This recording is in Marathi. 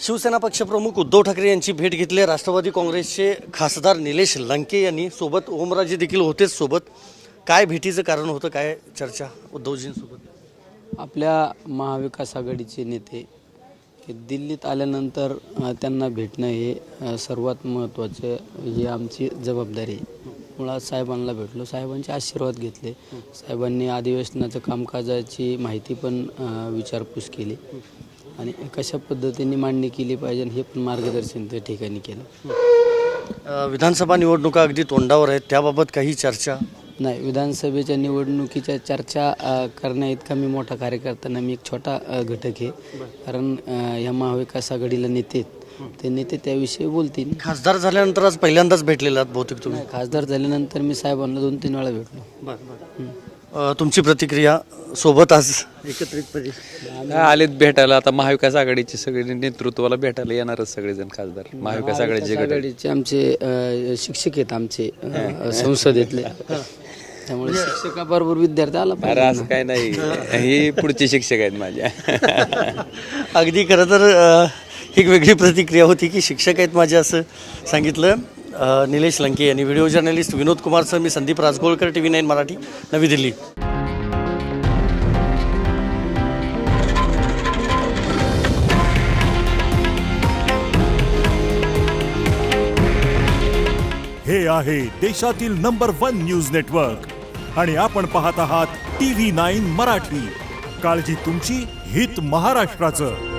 शिवसेना पक्षप्रमुख उद्धव ठाकरे यांची भेट घेतली. राष्ट्रवादी काँग्रेसचे खासदार निलेश लंके यांनी सोबत, ओमराजे देखील होतेच सोबत. काय भेटीचं कारण होतं, काय चर्चा उद्धवजींसोबत? आपल्या महाविकास आघाडीचे नेते हे दिल्लीत आल्यानंतर त्यांना भेटणं हे सर्वात महत्त्वाचं, ही आमची जबाबदारी आहे. मुळात साहेबांना भेटलो, साहेबांचे आशीर्वाद घेतले, साहेबांनी अधिवेशनाचं कामकाजाची माहिती पण विचारपूस केली आणि कशा पद्धतीने मांडणी केली पाहिजे हे पण मार्गदर्शन त्या ठिकाणी केलं. विधानसभा निवडणुका अगदी तोंडावर आहेत, त्याबाबत काही चर्चा नाही. विधानसभेच्या निवडणुकीच्या चर्चा करण्या इतका मी मोठा कार्यकर्ता नाही, मी एक छोटा घटक आहे. कारण ह्या महाविकास आघाडीला नेते ते नेते त्याविषयी बोलतील. खासदार झाल्यानंतर आज पहिल्यांदाच भेटलेला आहात बहुतेक तुम्ही? खासदार झाल्यानंतर मी साहेबांना 2-3 वेळा भेटलो. तुमची प्रतिक्रिया सोबत आज एकत्रितपणे आलेत भेटायला. आता महाविकास आघाडीचे सगळे नेतृत्वाला भेटायला येणारच सगळेजण खासदार. महाविकास आघाडीचे आमचे शिक्षक आहेत, आमचे संसदेतले. त्यामुळे शिक्षकाबरोबर विद्यार्थी आला अरे असं काय नाही, हे पुढचे शिक्षक आहेत माझ्या. अगदी खरं तर एक वेगळी प्रतिक्रिया होती की शिक्षक आहेत माझे, असं सांगितलं निलेश लंके यांनी. व्हिडिओ जर्नलिस्ट विनोद कुमारसह मी संदीप राजगोळकर, TV9 मराठी, नवी दिल्ली. हे आहे देशातील नंबर 1 न्यूज नेटवर्क आणि आपण पाहत आहात TV9 मराठी. काळजी तुमची, हित महाराष्ट्राचं.